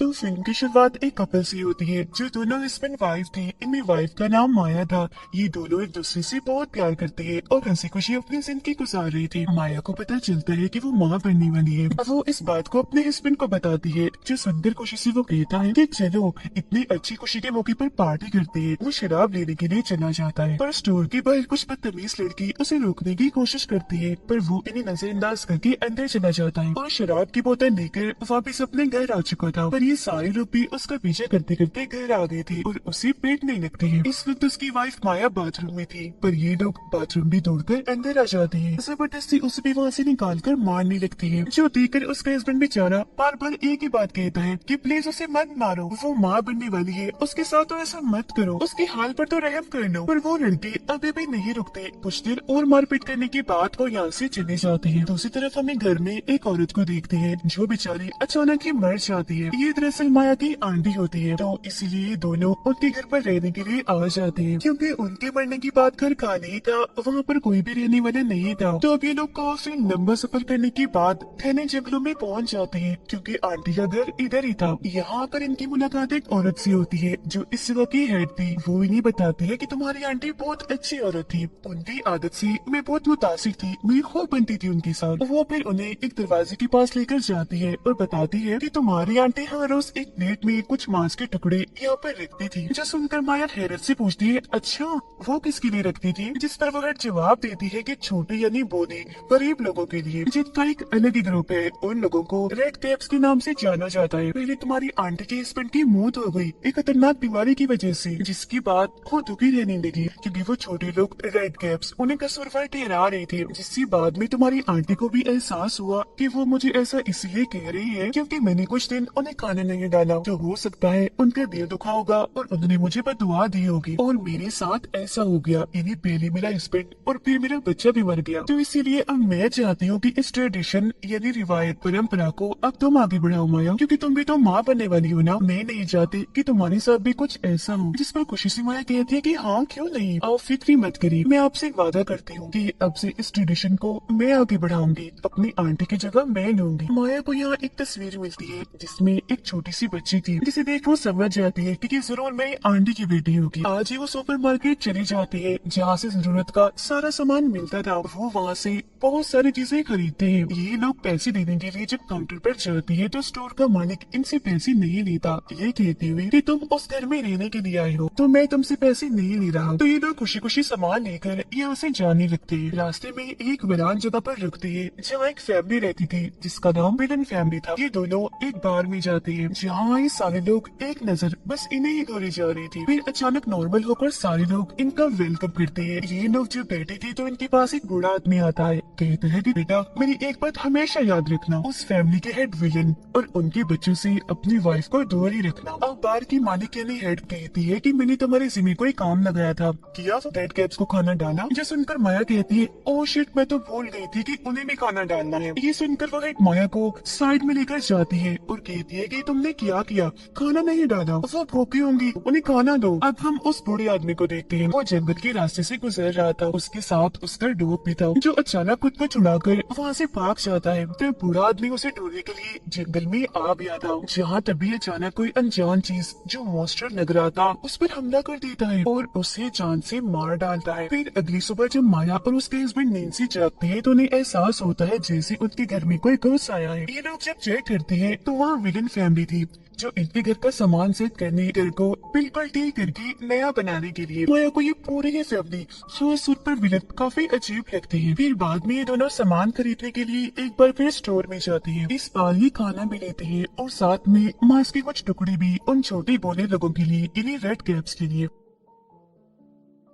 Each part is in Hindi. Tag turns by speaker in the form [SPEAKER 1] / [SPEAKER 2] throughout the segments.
[SPEAKER 1] तो फिल्म की शुरुआत एक कपल से होती है जो दोनों हस्बैंड वाइफ थे। इनमें वाइफ का नाम माया था। ये दोनों एक दूसरे से बहुत प्यार करते हैं और हंसी खुशी अपनी जिंदगी गुजार रही थी। माया को पता चलता है कि वो माँ बनने वाली है। अब वो इस बात को अपने हस्बैंड को बताती है, जो सुनकर खुशी से वो कहता है कि चलो इतनी अच्छी खुशी के मौके पर पार्टी करते हैं। वो शराब लेने के लिए चला जाता है, पर स्टोर के बाहर कुछ बदतमीज लड़की उसे रोकने की कोशिश करती है, पर वो इन्हें नजरअंदाज करके अंदर चला जाता है और शराब की बोतल लेकर वापस अपने घर आ चुका था। पर ये सारे लोग भी उसका पीछा करते करते घर आ गए थे और उसे पेट नहीं लगते हैं। इस वक्त उसकी वाइफ माया बाथरूम में थी, पर ये लोग बाथरूम भी तोड़कर अंदर आ जाते हैं। जबरदस्ती उसे भी वहाँ से निकाल कर मारने लगती है, जो देखकर उसका हस्बैंड बेचारा बार बार एक ही बात कहता है कि प्लीज उसे मत मारो, वो माँ बनने वाली है, उसके साथ तो ऐसा मत करो, उसके हाल पर तो रहम कर लो। पर वो लड़के अभी भी नहीं रुकते। कुछ देर और मारपीट करने के बाद वो यहाँ से चले जाते हैं। दूसरी तरफ हमें घर में एक औरत को देखते हैं जो बेचारी अचानक ही मर जाती है। ये दरअसल माया की आंटी होती है, तो इसीलिए दोनों उनके घर पर रहने के लिए आ जाते हैं, क्योंकि उनके मरने के बाद घर खाली था, वहाँ पर कोई भी रहने वाला नहीं था। तो अब ये लोग काफी लंबा सफर करने के बाद घने जंगलों में पहुँच जाते हैं, क्योंकि आंटी का घर इधर ही था। यहाँ पर इनकी मुलाकात एक औरत से होती है जो इस जगह की हेड थी। वो इन्हें बताती है कि तुम्हारी आंटी बहुत अच्छी औरत थी, उनकी आदत से मैं बहुत मुतासिर थी, मेरी खूब बनती थी उनके साथ। वो फिर उन्हें एक दरवाजे के पास लेकर जाती है और बताती है कि तुम्हारी आंटी हर रोज एक प्लेट में कुछ मांस के टुकड़े यहाँ पर रखती थी। जो सुनकर माया हैरत से पूछती है, अच्छा वो किसके लिए रखती थी? जिस पर वो हेड जवाब देती है कि छोटे यानी बोने गरीब लोगों के लिए, जिनका एक अलग ही ग्रुप है। उन लोगों को रेड कैप्स के नाम से जाना जाता है। पहले तुम्हारी आंटी के हस्बैंड की मौत हो गई एक खतरनाक बीमारी की वजह से, जिसकी बात वो दुखी रहने लगी क्योंकि वो छोटे लोग रेड कैप्स उन्हें कसूरवार ठहरा रहे थे। जिसकी बाद में तुम्हारी आंटी को भी एहसास हुआ कि वो मुझे ऐसा इसलिए कह रही है क्योंकि मैंने कुछ दिन उन्हें खाने नहीं डाला। तो हो सकता है उनका दिल दुखा होगा और उन्होंने मुझे बददुआ दी होगी और मेरे साथ ऐसा हो गया। इन्हें पहले मेरा हस्बैंड और फिर मेरा बच्चा भी मर गया। तो इसीलिए अब मैं चाहती हूँ कि इस ट्रेडिशन यानी रिवायत परंपरा को अब तुम आगे बढ़ाओ माया, क्योंकि तुम भी तो माँ बनने वाली हो ना। मैं नहीं चाहती कि तुम्हारे साथ भी कुछ ऐसा हो। जिस पर खुशी से माया कहती है कि हाँ क्यों नहीं, आप फिक्र मत करिए, मैं आपसे वादा करती हूँ कि अब से इस ट्रेडिशन को मैं आगे बढ़ाऊंगी, अपनी आंटी की जगह मैं लूंगी। माया को यहाँ एक तस्वीर मिलती है जिसमें एक छोटी सी बच्ची थी, जिसे देख वो समझ जाती है कि जरूर मेरी आंटी की बेटी होगी। आज ही वो सुपर मार्केट चली जाती है जहाँ से जरूरत का सारा सामान मिलता था। वो वहाँ से बहुत सारी चीजें खरीदते हैं। ये लोग पैसे देने के लिए जब काउंटर पर जाती है तो स्टोर का मालिक इनसे पैसे नहीं लेता, ये कहते हुए कि तुम उस घर में रहने के लिए आए हो तो मैं तुमसे पैसे नहीं ले रहा। तो ये लोग खुशी खुशी सामान लेकर यहाँ से जाने लगते हैं। रास्ते में एक वीरान जगह पर रुकते हैं जहाँ एक फैमिली रहती थी जिसका नाम विलन फैमिली था। ये दोनों एक बार में जाते हैं जहाँ ये सारे लोग एक नजर बस इन्हें ही गोली जा रही थी। फिर अचानक नॉर्मल होकर सारे लोग इनका वेलकम करते हैं। ये लोग जब बैठे थे तो इनके पास एक बूढ़ा आदमी आता है, कहता है कि बेटा मेरी एक बात हमेशा याद रखना, उस फैमिली के हेड विलन और उनके बच्चों से अपनी वाइफ को दूर ही रखना। अब बार की मालिक यानी हेड कहती है कि मैंने तुम्हारे जिम्मे कोई काम लगाया था, किया रेड कैप्स को खाना डाला। जो सुनकर माया कहती है, ओह शिट मैं तो भूल गई थी कि उन्हें भी खाना डालना है। ये सुनकर वो हेड माया को साइड में लेकर जाती है और कहती है कि तुमने क्या किया, खाना नहीं डाला, वो भूखी होंगी, उन्हें खाना दो। अब हम उस बूढ़े आदमी को देखते हैं। वो जंगल के रास्ते से गुजर रहा था, उसके साथ उसका डॉग भी था जो अचानक खुद को छुड़ाकर वहाँ से भाग जाता है। तो बूढ़ा आदमी उसे ढूंढने के लिए जंगल में आ गया था, जहाँ तभी अचानक कोई अनजान चीज जो मॉन्स्टर लग रहा था उस पर हमला कर देता है और उसे जान से मार डालता है। फिर अगली सुबह जब माया और उसके हस्बैंड नींद से जागते हैं तो उन्हें एहसास होता है जैसे उनके घर में कोई घुस आया है। ये लोग जब चेक करते हैं तो वहाँ विलन फैमिली थी जो इनके घर का सामान सेट करने घर को बिल्कुल ठीक करके नया बनाने के लिए। माया को ये पूरी ही फैमिली सूट पर विलन काफी अजीब लगते हैं। फिर बाद में ये दोनों सामान खरीदने के लिए एक बार फिर स्टोर में जाते हैं। इस बार ये खाना भी लेते हैं और साथ में मांस के कुछ टुकड़े भी उन छोटे बोले लोगों के लिए, इन्हीं रेड कैप्स के लिए।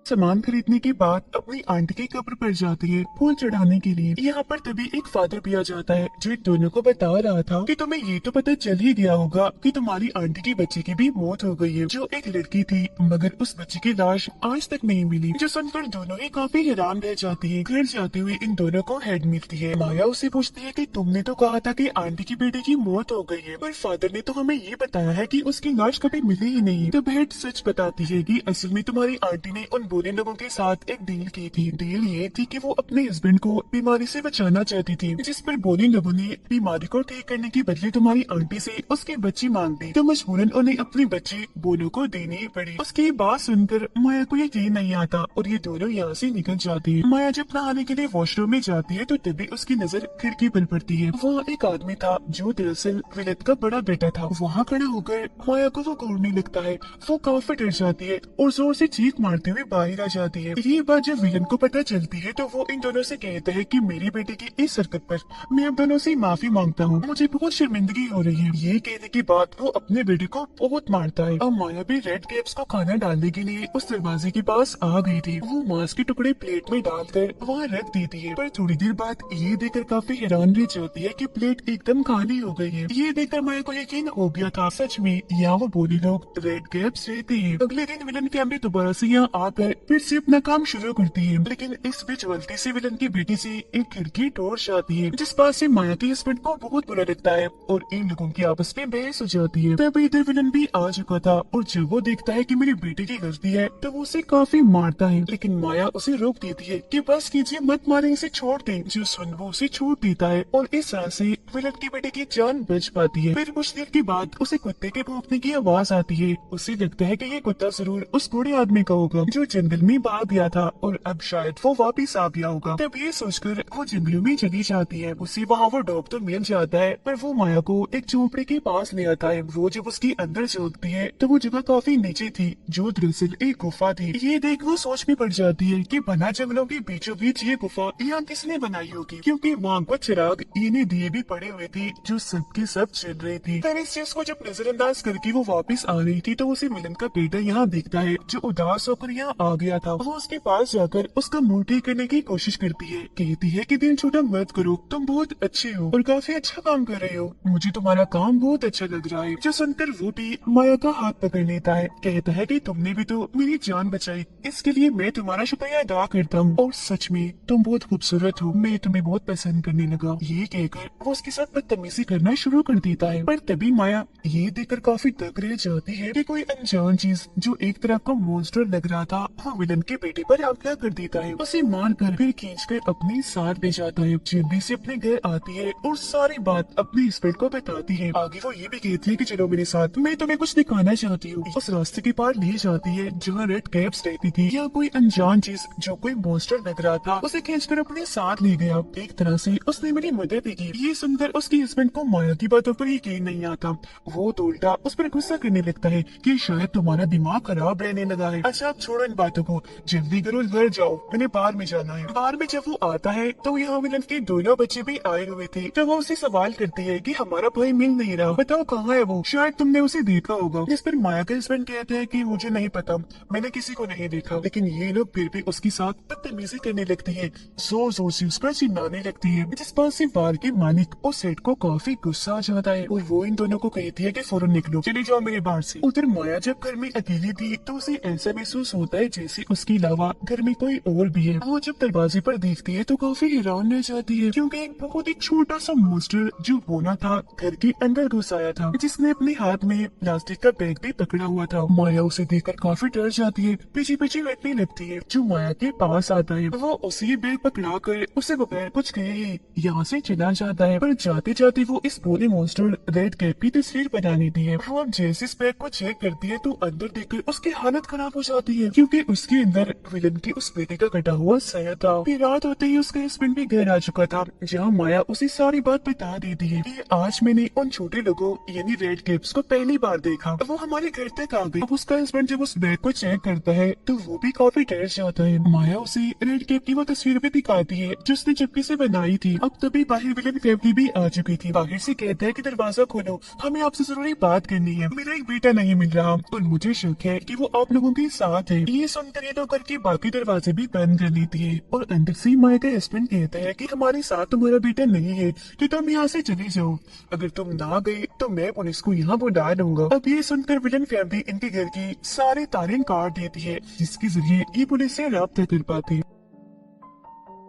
[SPEAKER 1] सामान खरीदने के बाद अपनी आंटी की कब्र पर जाती है फूल चढ़ाने के लिए। यहाँ पर तभी एक फादर भी आ जाता है जो इन दोनों को बता रहा था कि तुम्हें ये तो पता चल ही गया होगा कि तुम्हारी आंटी की बच्चे की भी मौत हो गई है, जो एक लड़की थी, मगर उस बच्चे की लाश आज तक नहीं मिली। जो सुनकर दोनों ही काफी हैरान रह जाती है। घर जाते हुए इन दोनों को हेड मिलती है। माया उसे पूछती है कि तुमने तो कहा था कि आंटी की बेटे की मौत हो गई है, पर फादर ने तो हमें ये बताया है कि उसकी लाश कभी मिली ही नहीं। तब हेड सच बताती है कि असल में तुम्हारी आंटी ने उन बुरे लोगों के साथ एक डील की थी। डील ये थी कि वो अपने हस्बैंड को बीमारी से बचाना चाहती थी, जिस पर बुरे लोगों ने बीमारी को ठीक करने के बदले तुम्हारी आंटी से उसकी बच्ची मांग ली, तो मजबूरन उन्हें अपनी बच्ची बोनो को देनी ही पड़ी। उसकी बात सुनकर माया को यकीन नहीं आता और ये दोनों यहाँ से निकल जाती है। माया जब नहाने के लिए वॉशरूम में जाती है तो तभी उसकी नजर खिड़की पर पड़ती है। वहाँ एक आदमी था जो दरअसल विलेन का बड़ा बेटा था। वहाँ खड़ा होकर माया को वो घूरने लगता है। वो काफी डर जाती है और जोर से चीख मारते हुए बाहर आ जाती है। ये बात जब विलन को पता चलती है तो वो इन दोनों से कहता है कि मेरी बेटे की इस हरकत पर मैं अब दोनों से माफी मांगता हूँ, मुझे बहुत शर्मिंदगी हो रही है। ये कहने के बाद वो अपने बेटे को बहुत मारता है। अब माया भी रेड कैप्स को खाना डालने के लिए उस दरवाजे के पास आ गई थी। वो मांस के टुकड़े प्लेट में डालकर वहाँ रख देती है, पर थोड़ी देर बाद ये देखकर काफी हैरान रह जाती है कि प्लेट एकदम खाली हो गई है। ये देखकर माया को यकीन हो गया था सच में यहाँ वो बोली लोग रेड कैप्स रहते हैं। अगले दिन विलन फैमिली दोबारा से यहाँ आकर फिर से अपना काम शुरू करती है, लेकिन इस बीच गलती से विलन की बेटी से एक खिड़की तोड़ जाती है, जिस बात से माया के हस्बैंड को बहुत बुरा लगता है और इन लोगों की आपस में बहस हो जाती है। तब इधर विलन भी आ चुका था और जब वो देखता है कि मेरी बेटी की गलती है तो वो उसे काफी मारता है, लेकिन माया उसे रोक देती है कि बस कीजिए, मत मारे, इसे छोड़ दे। जो सुन वो उसे छोड़ देता है और इस तरह से विलन की बेटी की जान बच पाती है। फिर कुछ देर के बाद उसे कुत्ते के भौंकने की आवाज आती है। उसे लगता है कि ये कुत्ता जरूर उस बूढ़े आदमी का होगा जो जंगल में भाग गया था और अब शायद वो वापिस आ गया होगा। तब ये सोचकर वो जंगलों में चली जाती है। उसे वहाँ वो डॉग तो मिल जाता है, पर वो माया को एक झोपड़े के पास ले आता है। वो जब उसके अंदर झांकती है तो वो जगह काफी नीचे थी, जो दरअसल एक गुफा थी। ये देख वो सोच में पड़ जाती है कि बना जंगलों के बीचों बीच ये गुफा यहाँ किसने बनाई होगी, क्योंकि वहाँ कुछ चिराग इन्हें दिए भी पड़े हुए थे जो सबके सब चल रहे थे। फिर इस चीज को जब नजरअंदाज करके वो वापस आ रही थी तो उसे मिलन का बेटा यहाँ देखता है जो उदास होकर यहाँ आ गया था। वो उसके पास जाकर उसका मुंह ठीक करने की कोशिश करती है, कहती है कि दिल छोटा मत करो, तुम बहुत अच्छे हो और काफी अच्छा काम कर रहे हो, मुझे तुम्हारा काम बहुत अच्छा लग रहा है। जो सुनकर वो भी माया का हाथ पकड़ लेता है, कहता है कि तुमने भी तो मेरी जान बचाई, इसके लिए मैं तुम्हारा शुक्रिया अदा करता हूँ और सच में तुम बहुत खूबसूरत हो, मैं तुम्हें बहुत पसंद करने लगा। ये कहकर वो उसके साथ बदतमीजी करना शुरू कर देता है, पर तभी माया ये देखकर काफी दंग रह जाती है कि कोई अनजान चीज जो एक तरह का मॉन्स्टर लग रहा था वो विलन के बेटे पर हमला कर देता है। उसे मार कर फिर खींचकर अपने साथ ले जाता है। जल्दी से अपने घर आती है और सारी बात अपने हस्बैंड को बताती है। आगे वो ये भी कहती है कि चलो मेरे साथ, मैं तुम्हें कुछ दिखाना चाहती हूँ। उस रास्ते के पार ले जाती है जहाँ रेड कैप्स रहती थी। या कोई अनजान चीज जो कोई मॉन्स्टर लग रहा था उसे खींचकर अपने साथ ले गया। एक तरह से उसने मेरी मदद की। ये सुनकर उसके हस्बैंड को माया की बातों पर यकीन नहीं आता। वो तो उल्टा उस पर गुस्सा करने लगता है कि शायद तुम्हारा दिमाग खराब रहने लगा है। अच्छा अब छोड़ो इन बातों को, जल्दी करो घर जाओ, मैंने बाहर में जाना है। बाहर में जब वो आता है तो यहाँ विलन के दोनों बच्चे भी आए हुए थे। तो वो उसे सवाल करती है कि हमारा भाई मिल नहीं रहा, बताओ कहाँ है वो, शायद तुमने उसे देखा होगा। जिस पर माया का हस्बैंड कहता है कि मुझे नहीं पता, मैंने किसी को नहीं देखा। लेकिन ये लोग फिर भी उसके साथ बदतमीजी करने लगते हैं, जोर जोर से उस पर चिल्लाने लगती है, जिस बात से बार के मालिक और सेठ को काफी गुस्सा आ जाता है और वो इन दोनों को कहती है कि फौरन निकलो, चले जाओ मेरे बाहर से। उधर माया जब घर में अकेली थी तो उसे ऐसा महसूस होता है जैसे उसके अलावा घर में कोई और भी है। वो जब दरवाजे पर देखती है तो काफी हैरान रह जाती है, क्योंकि बहुत ही छोटा सा मॉन्स्टर जो बोना था घर के अंदर घुस आया था, जिसने अपने हाथ में प्लास्टिक का बैग भी पकड़ा हुआ था। माया उसे देखकर काफी डर जाती है, पीछे पीछे हटने लगती है। जो माया के पास आता है वो उसी बैग पकड़ा कर उसे बगैर कुछ कहे ही यहाँ से चला जाता है। पर जाते जाते वो इस पूरे मॉन्स्टर रेड कैप की तस्वीर बना लेती है। वो अब जैसे इस बैग को चेक करती है तो अंदर देखकर उसकी हालत खराब हो जाती है, क्योंकि उसके अंदर विलन की उस बेटे का कटा हुआ सर था। फिर रात होते ही उसका हस्बैंड भी घर आ चुका था, जहाँ माया उसे सारी बात बता देती है कि आज मैंने उन छोटे लोगों यानी रेड कैप्स को पहली बार देखा, वो हमारे घर तक आ गए। अब उसका हस्बैंड जब उस बैग को चेक करता है तो वो भी काफी डर जाता है। माया उसे रेड कैप की वो तस्वीर भी दिखाती है जो उसने चुपके से बनाई थी। अब तभी बाहर विलन फैमिली भी आ चुकी थी। बाहर से कहता है कि दरवाजा खोलो, हमें आपसे जरूरी बात करनी है, मेरा एक बेटा नहीं मिल रहा और मुझे शक है कि वो आप लोगों के साथ है। ये सुनकर ये लोग करके बाकी दरवाजे भी बंद कर लेती है और अंदर से माया का हस्बैंड कहता है कि हमारे साथ तुम्हारा बेटा नहीं है कि तुम यहाँ से चले जाओ, अगर तुम ना गए तो मैं पुलिस को यहाँ बुला लूंगा। अब ये सुनकर विलन फैमिली इनके घर की सारी तारें काट देती है, जिसके जरिए ये पुलिस से राब्ता कर पाती है।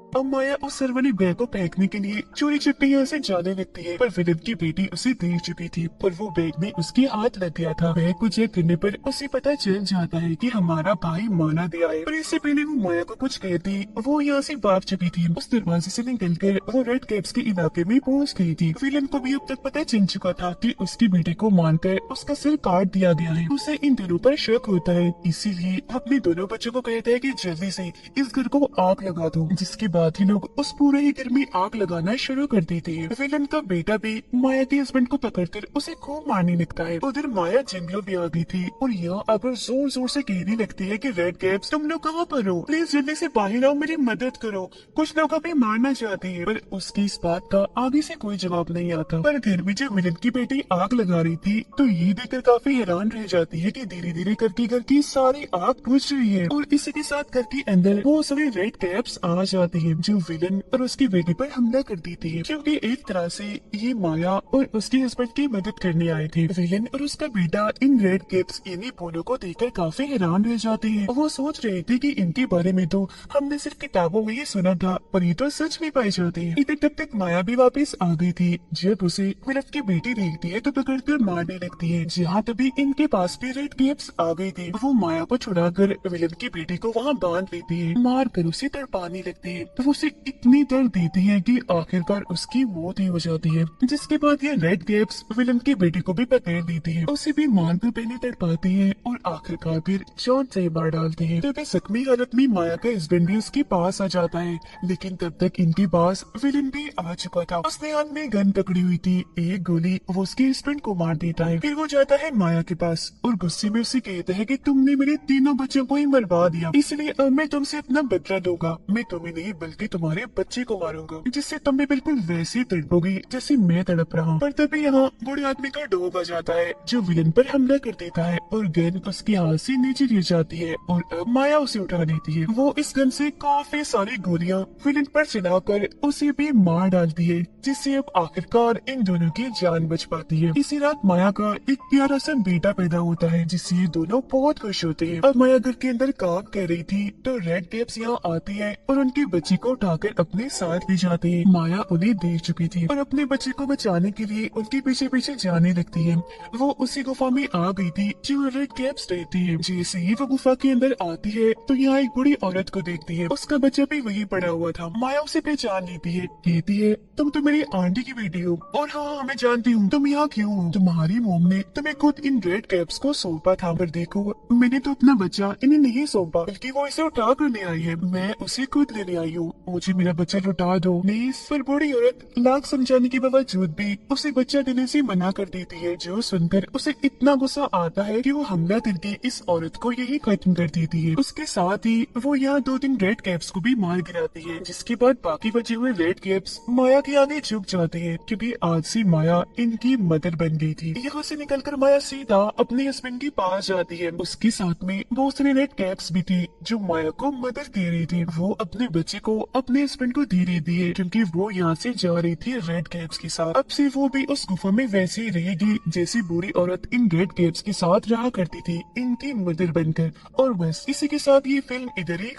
[SPEAKER 1] अब माया उस सर वाली बैग को फेंकने के लिए चोरी छुपे यहाँ से जाने लगती है, पर विलन की बेटी उसे देख चुकी थी और वो बैग में उसके हाथ लग गया था। बैग को चेक करने पर उसे पता चल जाता है कि हमारा भाई माना दिया है, पर इससे पहले वो माया को कुछ कहती वो यहाँ से भाग चुकी थी। उस दरवाजे से निकलकर वो रेड कैप्स के इलाके में पहुँच गई थी। विलन को भी अब तक पता चल चुका था कि उसकी बेटे को मारकर उसका सिर काट दिया गया है। उसे इन दोनों पर शक होता है, इसीलिए अपने दोनों बच्चों को कहता है कि जल्दी से इस घर को आग लगा दो, जिसके बाद ही लोग उस पूरे ही घर में आग लगाना शुरू कर देते हैं। विलन का बेटा भी माया के हस्बैंड को पकड़कर उसे खूब मारने लगता है। उधर माया जंगलों में आ गई थी और यहाँ आकर जोर जोर से कहने लगती है कि रेड कैप्स तुम लोग कहाँ पर हो, प्लीज जल्दी से बाहर आओ, मेरी मदद करो, कुछ लोग हमें मारना चाहते हैं। पर उसकी इस बात का आगे से कोई जवाब नहीं आता। पर घर में जब विलन की बेटी आग लगा रही थी तो ये देखकर काफी हैरान रह जाती है कि धीरे धीरे करके घर की सारी आग बुझ रही है और इसी के साथ घर के अंदर वो सभी रेड कैप्स आ जाती है जो विलन और उसकी बेटी पर हमला कर देती है, क्योंकि एक तरह से ये माया और उसके हस्बैंड की मदद करने आए थे। विलन और उसका बेटा इन रेड कैप्स यानी बोलो को देखकर काफी हैरान रह जाते हैं। वो सोच रहे थे कि इनके बारे में तो हमने सिर्फ किताबों में ही सुना था, पर ये तो सच में पाए जाते हैं। इधर तब तक माया भी वापस आ गई थी। जब उसे विलन की बेटी देखती है तो पकड़कर मारने लगती है। जहाँ तभी इनके पास भी रेड कैप्स आ गई थी। वो माया को छुड़ाकर विलन की बेटी को वहाँ बांध लेती है, मार कर उसे तड़पाने लगती है। तो उसे इतनी दर्द देती है कि आखिरकार उसकी मौत ही हो जाती है। जिसके बाद ये रेड कैप्स विलन की बेटी को भी पकड़ लेती है, उसे भी मारकर पहले तड़पाती है और आखिरकार फिर जान से मार डालती है। तभी जख्मी हालत में माया का हस्बैंड भी उसके पास आ जाता है, लेकिन तब तक इनके पास विलन भी आ चुका था। उसने हाथ में गन पकड़ी हुई थी, एक गोली वो उसके हस्बैंड को मार देता है। फिर वो जाता है माया के पास और गुस्से में उसे कहता है कि तुमने मेरे तीनों बच्चों को ही मरवा दिया, इसलिए अब मैं तुमसे अपना बदला दूंगा। मैं तुम्हें नहीं बल्कि तुम्हारे बच्चे को मारूंगा, जिससे तुम भी बिल्कुल वैसे तड़पोगी जैसे मैं तड़प रहा हूँ। पर तभी यहाँ बूढ़े आदमी का डोग आ जाता है जो विलन पर हमला कर देता है और गन उसके हाथ से नीचे गिर जाती है और अब माया उसे उठा लेती है। वो इस गन से काफी सारी गोलियां विलन पर चलाकर उसे भी मार डालती है, जिससे अब आखिरकार इन दोनों की जान बच पाती है। इसी रात माया का एक प्यारा सा बेटा पैदा होता है, जिससे ये दोनों बहुत खुश होते हैं। अब माया घर के अंदर काम कर रही थी तो रेड कैप्स यहाँ आती है और उनके बच्चे को उठाकर अपने साथ ले जाते हैं। माया उन्हें देख चुकी थी और अपने बच्चे को बचाने के लिए उनके पीछे पीछे जाने लगती है। वो उसी गुफा में आ गई थी जो रेड कैप्स रहती है। जैसे ही वो गुफा के अंदर आती है तो यहाँ एक बूढ़ी औरत को देखती है, उसका बच्चा भी वही पड़ा हुआ था। माया उसे पहचान लेती है, कहती है तुम तो मेरी आंटी की बेटी हो। और हाँ, मैं जानती हूँ तुम यहाँ क्यों हो, तुम्हारी मोम ने तुम्हें खुद इन रेड कैप्स को सौंपा था, पर देखो मैंने तो अपना बच्चा इन्हें नहीं सौंपा, बल्कि वो इसे उठा कर ले आई है। मैं उसे खुद लेने आई हूँ, मुझे मेरा बच्चा लौटा दो प्लीज। पर बूढ़ी औरत लाख समझाने के बावजूद भी उसे बच्चा देने से मना कर देती है, जो सुनकर उसे इतना गुस्सा आता है कि वो हमला करके इस औरत को यही खत्म कर देती है। उसके साथ ही वो यहाँ 2-3 रेड कैप्स को भी मार गिराती है, जिसके बाद बाकी बचे हुए रेड कैप्स माया के आगे झुक जाते हैं, क्योंकि आज से माया इनकी मदर बन गई थी। यहाँ से निकलकर माया सीधा अपने हस्बैंड के पास जाती है। उसके साथ में बहुत सारे रेड कैप्स भी थे जो माया को मदद दे रही थी। वो अपने बच्चे को अपने हस्बैंड को दे रही थी, क्योंकि वो यहाँ से जा रही थी रेड कैप्स के साथ। अब से वो भी उस गुफा में वैसे ही रहेगी जैसी बूढ़ी औरत इन रेड कैप्स के साथ रहा करती थी, इनकी मदर बनकर। और बस इसी के साथ ये फिल्म इधर ही